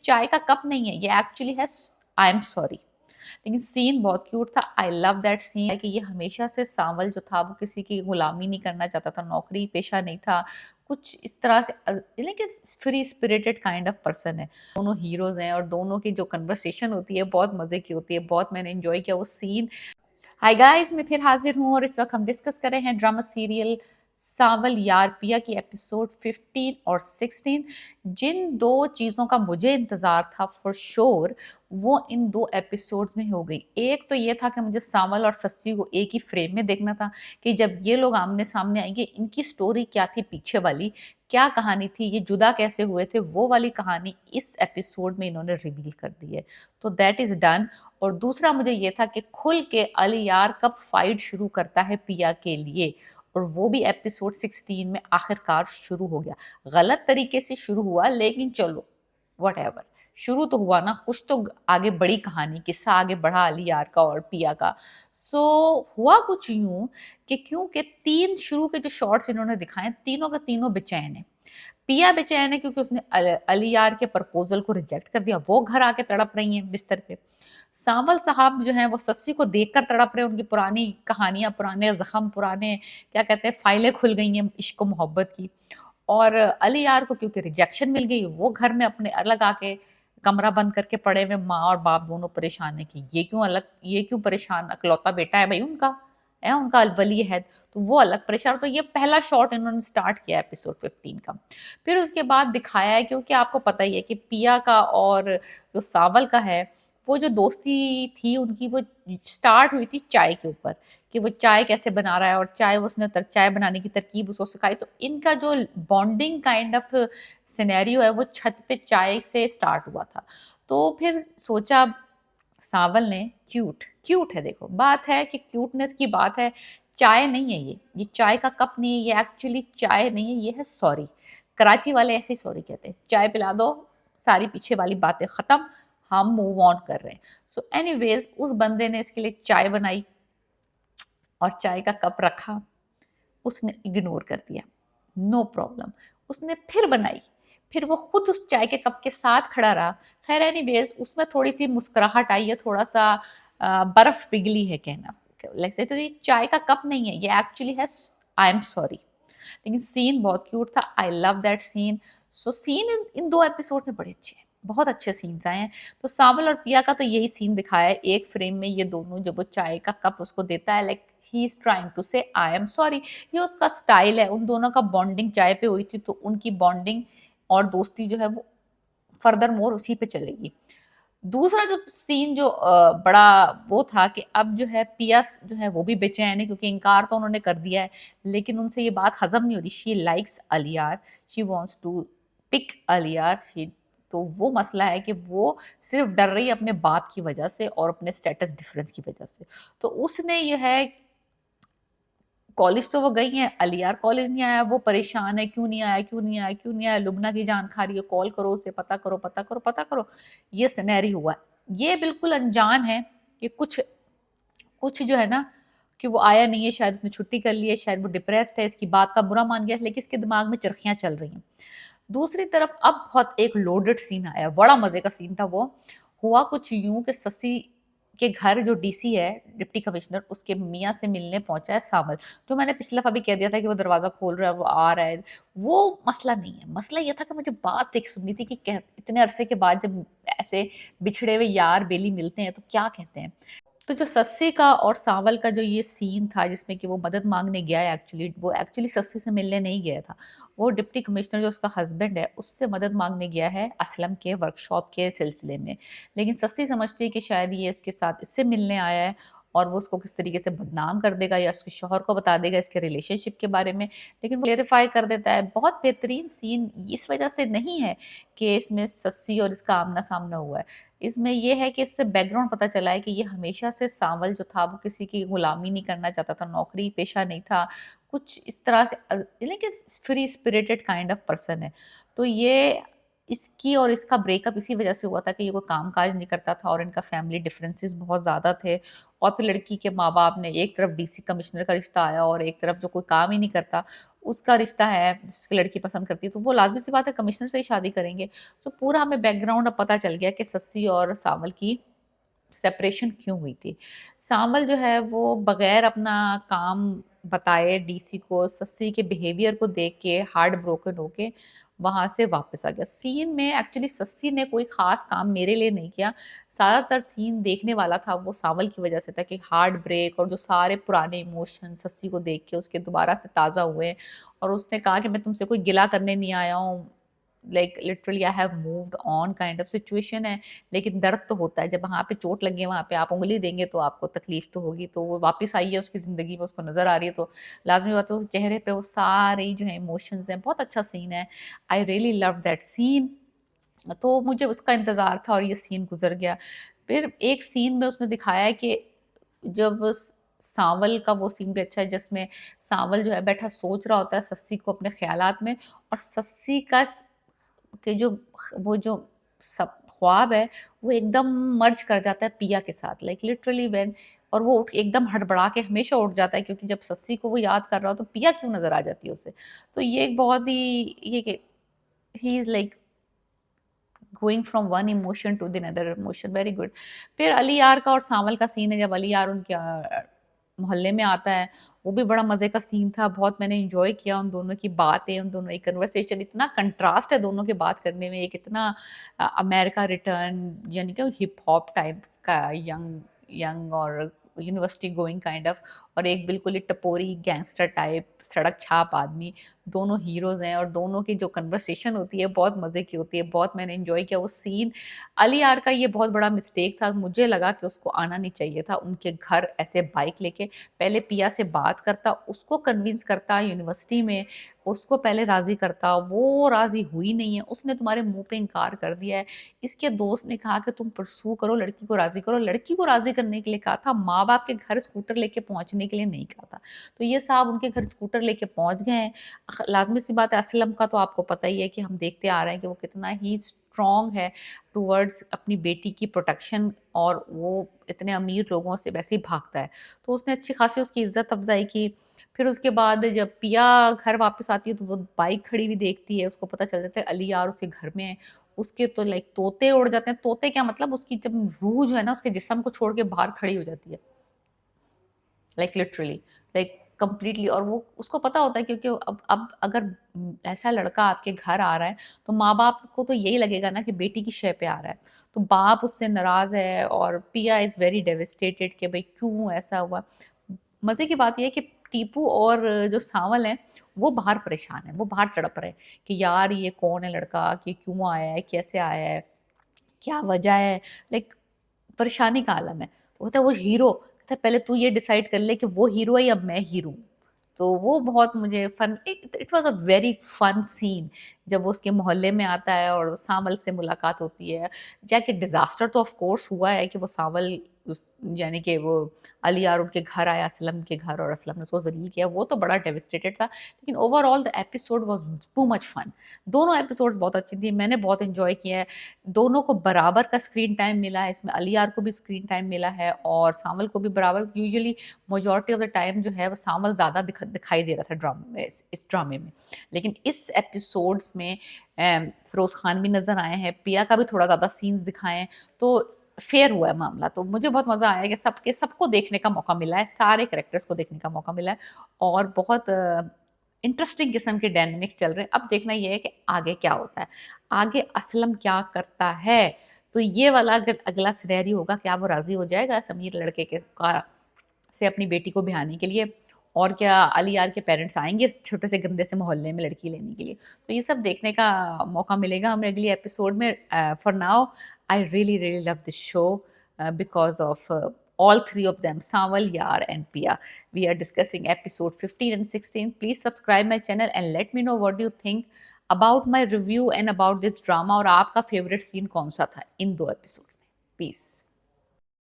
चाय का कप नहीं है, ये एक्चुअली है आई एम सॉरी। लेकिन सीन बहुत क्यूट था। आई लव दैट सीन कि ये हमेशा से सांवल जो था वो किसी की गुलामी नहीं करना चाहता था, नौकरी पेशा नहीं था, कुछ इस तरह से लेकिन free spirited kind of person है। दोनों हीरोज हैं और दोनों की जो कन्वर्सेशन होती है बहुत मजे की होती है, बहुत मैंने एंजॉय किया वो सीन। हाय गाइस, मैं फिर हाजिर हूँ और इस वक्त हम डिस्कस कर रहे हैं ड्रामा सीरियल सांवल यार पिया की एपिसोड 15 और 16। जिन दो चीज़ों का मुझे इंतज़ार था फॉर श्योर वो इन दो एपिसोड्स में हो गई। एक तो ये था कि मुझे सांवल और सस्सी को एक ही फ्रेम में देखना था कि जब ये लोग आमने सामने आएंगे इनकी स्टोरी क्या थी, पीछे वाली क्या कहानी थी, ये जुदा कैसे हुए थे, वो वाली कहानी इस एपिसोड में इन्होंने रिवील कर दी है। तो दैट इज़ डन। और दूसरा मुझे ये था कि खुल के अली यार कब फाइट शुरू करता है पिया के लिए, और वो भी एपिसोड 16 में आखिरकार शुरू हो गया। गलत तरीके से शुरू हुआ लेकिन चलो वट शुरू तो हुआ ना, कुछ तो आगे बड़ी कहानी किस्सा आगे बढ़ा अली यार का और पिया का। सो हुआ कुछ यूं कि क्योंकि तीन शुरू के जो शॉट्स इन्होंने दिखाए तीनों के तीनों बेचैन है। पिया बेचैन है क्योंकि उसने अली यार के प्रपोजल को रिजेक्ट कर दिया, वो घर आके तड़प रही हैं बिस्तर पे। सांवल साहब जो हैं वो सस्सी को देखकर तड़प रहे हैं, उनकी पुरानी कहानियां, पुराने जख्म, पुराने क्या कहते हैं फाइलें खुल गई हैं इश्क मोहब्बत की। और अली यार को क्योंकि रिजेक्शन मिल गई वो घर में अपने अलग आके कमरा बंद करके पड़े हुए, माँ और बाप दोनों परेशान है कि ये क्यों अलग, ये क्यों परेशान, अकलौता बेटा है भाई उनका, है उनका वली है, तो वो अलग परेशान। तो ये पहला शॉट इन्होंने स्टार्ट किया एपिसोड 15 का। फिर उसके बाद दिखाया है क्योंकि आपको पता ही है कि पिया का और जो सावल का है वो जो दोस्ती थी उनकी वो स्टार्ट हुई थी चाय के ऊपर, कि वो चाय कैसे बना रहा है और चाय उसने चाय बनाने की तरकीब उसको सिखाई। तो इनका जो बॉन्डिंग काइंड ऑफ सिनेरियो है वो छत पे चाय से स्टार्ट हुआ था। तो फिर सोचा सावल ने, क्यूट क्यूट है, देखो बात है कि क्यूटनेस की बात है, चाय नहीं है ये चाय का कप नहीं है, ये एक्चुअली चाय नहीं है, ये है सॉरी। कराची वाले ऐसे ही सॉरी कहते हैं, चाय पिला दो, सारी पीछे वाली बातें खत्म, हम मूव ऑन कर रहे हैं। सो एनीवेज उस बंदे ने इसके लिए चाय बनाई और चाय का कप रखा, उसने इग्नोर कर दिया, नो प्रॉब्लम। उसने फिर बनाई, फिर वो खुद उस चाय के कप के साथ खड़ा रहा। खैर एनीवेज उसमें थोड़ी सी मुस्कुराहट आई है, थोड़ा सा बर्फ पिघली है कहना। वैसे तो ये चाय का कप नहीं है, ये एक्चुअली है आई एम सॉरी। लेकिन सीन बहुत क्यूट था, I love that scene. So scene in दो एपिसोड में बड़े अच्छे हैं, बहुत अच्छे सीन्स आए हैं। तो सांवल और पिया का तो यही सीन दिखाया है एक फ्रेम में, ये दोनों जब वो चाय का कप उसको देता है like he is trying to say I am sorry, ये उसका स्टाइल है। उन दोनों का बॉन्डिंग चाय पे हुई थी तो उनकी बॉन्डिंग और दोस्ती जो है वो फर्दर मोर उसी पे चलेगी। दूसरा जो सीन जो बड़ा वो था कि अब जो है पिया जो है वो भी बेचैन है क्योंकि इनकार तो उन्होंने कर दिया है लेकिन उनसे ये बात हजम नहीं हो रही। She likes Aliyar, she wants to pick Aliyar, she, तो वो मसला है कि वो सिर्फ डर रही है अपने बाप की वजह से और अपने स्टेटस डिफरेंस की वजह से। तो उसने ये है, कॉलेज तो वो गई हैं, अलियार कॉलेज नहीं आया, वो परेशान है क्यों नहीं आया, क्यों नहीं आया, क्यों नहीं आया, लुबना की जान खा रही है, कॉल करो उसे, पता करो पता करो पता करो। ये सिनेरी हुआ है, ये बिल्कुल अनजान है कि कुछ कुछ जो है ना कि वो आया नहीं है, शायद उसने छुट्टी कर ली है, शायद वो डिप्रेस्ड है, इसकी बात का बुरा मान गया, लेकिन इसके दिमाग में चरखियां चल रही हैं। दूसरी तरफ अब बहुत एक लोडेड सीन आया, बड़ा मजे का सीन था वो। हुआ कुछ यूं कि ससी के घर जो डीसी है, डिप्टी कमिश्नर, उसके मियाँ से मिलने पहुंचा है सावल। जो मैंने पिछले दफा भी कह दिया था कि वो दरवाजा खोल रहा है, वो आ रहा है, वो मसला नहीं है। मसला ये था कि मुझे बात एक सुननी थी कि इतने अरसे के बाद जब ऐसे बिछड़े हुए यार बेली मिलते हैं तो क्या कहते हैं। तो जो सस्सी का और सांवल का जो ये सीन था जिसमें कि वो मदद मांगने गया है, एक्चुअली वो एक्चुअली सस्सी से मिलने नहीं गया था, वो डिप्टी कमिश्नर जो उसका हस्बैंड है उससे मदद मांगने गया है असलम के वर्कशॉप के सिलसिले में। लेकिन सस्सी समझती है कि शायद ये इसके साथ इससे मिलने आया है और वो उसको किस तरीके से बदनाम कर देगा या उसके शोहर को बता देगा इसके रिलेशनशिप के बारे में। लेकिन वो क्लेरिफाई कर देता है। बहुत बेहतरीन सीन इस वजह से नहीं है कि इसमें सस्सी और इसका आमना सामना हुआ है, इसमें यह है कि इससे बैकग्राउंड पता चला है कि ये हमेशा से सांवल जो था वो किसी की गुलामी नहीं करना चाहता था, नौकरी पेशा नहीं था, कुछ इस तरह से लेकिन free spirited kind of person है। तो ये इसकी और इसका ब्रेकअप इसी वजह से हुआ था कि ये कोई काम काज नहीं करता था और इनका फैमिली डिफरेंसेस बहुत ज़्यादा थे। और फिर लड़की के माँ बाप ने एक तरफ डीसी कमिश्नर का रिश्ता आया और एक तरफ जो कोई काम ही नहीं करता उसका रिश्ता है जिसकी लड़की पसंद करती है, तो वो लाज़मी सी बात है कमिश्नर से ही शादी करेंगे। तो पूरा हमें बैकग्राउंड अब पता चल गया कि सस्सी और सावल की सेपरेशन क्यों हुई थी। सावल जो है वो बगैर अपना काम बताए डीसी को सस्सी के बिहेवियर को देख के हार्ट ब्रोकन होके वहाँ से वापस आ गया। सीन में एक्चुअली सस्सी ने कोई ख़ास काम मेरे लिए नहीं किया। ज़्यादातर सीन देखने वाला था वो सावल की वज़ह से था कि हार्ट ब्रेक और जो सारे पुराने इमोशन सस्सी को देख के उसके दोबारा से ताज़ा हुए और उसने कहा कि मैं तुमसे कोई गिला करने नहीं आया हूँ। Like literally I have moved on kind of situation है। लेकिन दर्द तो होता है, जब वहाँ पे चोट लगी है, वहाँ पे आप उँगली देंगे तो आपको तकलीफ तो होगी। तो वो वापस आई है उसकी ज़िंदगी में, उसको नज़र आ रही है, तो लाज़मी बात है, वो चेहरे पे वो सारे जो है इमोशंस हैं। बहुत अच्छा सीन है। I really love that scene. तो मुझे उसका इंतज़ार था और ये सीन गुज़र गया। फिर एक सीन में उसमें दिखाया है कि जब सांवल का वो सीन भी अच्छा है जिसमें सांवल जो है बैठा सोच रहा होता है सस्सी को अपने ख़्यालात में, और सस्सी का कि जो वो जो सब ख्वाब है वो एकदम मर्ज कर जाता है पिया के साथ, लाइक लिटरली व्हेन, और वो उठ एकदम हड़बड़ा के हमेशा उठ जाता है क्योंकि जब सस्सी को वो याद कर रहा हो तो पिया क्यों नजर आ जाती है उसे। तो ये एक बहुत ही ये कि he is like going from one emotion to the other emotion, very good. फिर अली यार का और सांवल का सीन है जब अली यार उनके मोहल्ले में आता है, वो भी बड़ा मज़े का सीन था। बहुत मैंने एन्जॉय किया उन दोनों की बातें, उन दोनों की कन्वर्सेशन, इतना कंट्रास्ट है दोनों के बात करने में। एक इतना अमेरिका रिटर्न यानी कि हिप हॉप टाइप का यंग यंग और यूनिवर्सिटी गोइंग काइंड ऑफ, और एक बिल्कुल ही टपोरी गैंगस्टर टाइप सड़क छाप आदमी। दोनों हीरोज़ हैं और दोनों की जो कन्वर्सेशन होती है बहुत मज़े की होती है। बहुत मैंने एन्जॉय किया वो सीन। अली यार का ये बहुत बड़ा मिस्टेक था। मुझे लगा कि उसको आना नहीं चाहिए था उनके घर ऐसे बाइक लेके। पहले पिया से बात करता, उसको कन्विंस करता यूनिवर्सिटी में, उसको पहले राज़ी करता, वो राज़ी हुई नहीं है, उसने तुम्हारे मुँह पे इनकार कर दिया है। इसके दोस्त ने कहा कि तुम परस्यू करो, लड़की को राज़ी करो, लड़की को राज़ी करने के लिए कहा था, माँ-बाप के घर स्कूटर लेके पहुँचने के लिए नहीं कहा था। तो ये साहब उनके घर स्कूटर लेके पहुँच गए हैं। लाज़मी सी बात है, असलम का तो आपको पता ही है कि हम देखते आ रहे हैं कि वो कितना ही स्ट्रॉन्ग है टुवर्ड्स अपनी बेटी की प्रोटेक्शन, और वो इतने अमीर लोगों से वैसे ही भागता है। तो उसने अच्छी खासी उसकी इज़्ज़त अफ़ज़ाई की। फिर उसके बाद जब पिया घर वापस आती है तो वो बाइक खड़ी हुई देखती है, उसको पता चल जाता है अली यार उसके घर में है। उसके तो लाइक तोते उड़ जाते हैं, तोते क्या मतलब उसकी जब रूह जो है ना उसके जिस्म को छोड़ के बाहर खड़ी हो जाती है। Like literally, like completely. और वो उसको पता होता है क्योंकि अब अगर ऐसा लड़का आपके घर आ रहा है तो माँ-बाप को तो यही लगेगा ना कि बेटी की शय पे आ रहा है। तो बाप उससे नाराज़ है और पिया इज़ वेरी डेवास्टेटेड कि भई क्यों ऐसा हुआ? मज़े की बात ये है कि टीपू और जो सांवल हैं, वो बाहर परेशान हैं, वो बाहर तड़प रहे हैं कि यार ये कौन है लड़का? ये क्यों आया है? कैसे आया है? क्या वजह है? लाइक परेशानी का आलम है। तो कहता है वो हीरो, कहता है पहले तू ये डिसाइड कर ले कि वो हीरो है या मैं हीरो हूँ। तो वो बहुत मुझे fun, it was a very fun scene जब वो उसके मोहल्ले में आता है और सांवल से मुलाकात होती है। जाके डिज़ास्टर तो ऑफ कोर्स हुआ है कि वो सांवल उस यानी कि वो अली यार उनके घर आया असलम के घर और असलम ने उसको ज़लील किया, वो तो बड़ा डेवास्टेटेड था। लेकिन overall the episode was too much fun. दोनों एपिसोड्स बहुत अच्छी थी, मैंने बहुत एन्जॉय किया है। दोनों को बराबर का स्क्रीन टाइम मिला है, इसमें अली यार को भी स्क्रीन टाइम मिला है और सांवल को भी बराबर। Usually majority of the time जो है वो सांवल ज़्यादा दिखाई दे रहा था ड्रामे में, इस ड्रामे में। लेकिन इस एपिसोड्स में फ़िरोज़ खान भी नज़र आए हैं, पिया का भी थोड़ा ज़्यादा सीन्स दिखाए हैं, तो फेयर हुआ है मामला। तो मुझे बहुत मज़ा आया कि सबको देखने का मौका मिला है, सारे कैरेक्टर्स को देखने का मौका मिला है और बहुत इंटरेस्टिंग किस्म के डायनामिक्स चल रहे हैं। अब देखना ये है कि आगे क्या होता है, आगे असलम क्या करता है। तो ये वाला अगर अगला सिनेरियो होगा, क्या वो राज़ी हो जाएगा इस अमीर लड़के के का से अपनी बेटी को ब्याहने के लिए, और क्या अली यार के पेरेंट्स आएँगे इस छोटे से गंदे से मोहल्ले में लड़की लेने के लिए। तो ये सब देखने का मौका मिलेगा हमें अगली एपिसोड में। For now I really really love this show because of all three of them, Samal, Yar, and Pia. We are discussing episode 15 and 16. Please subscribe my channel and let me know what you think about my review and about this drama, और आपका favorite scene कौन सा था इन दो episodes में. Peace.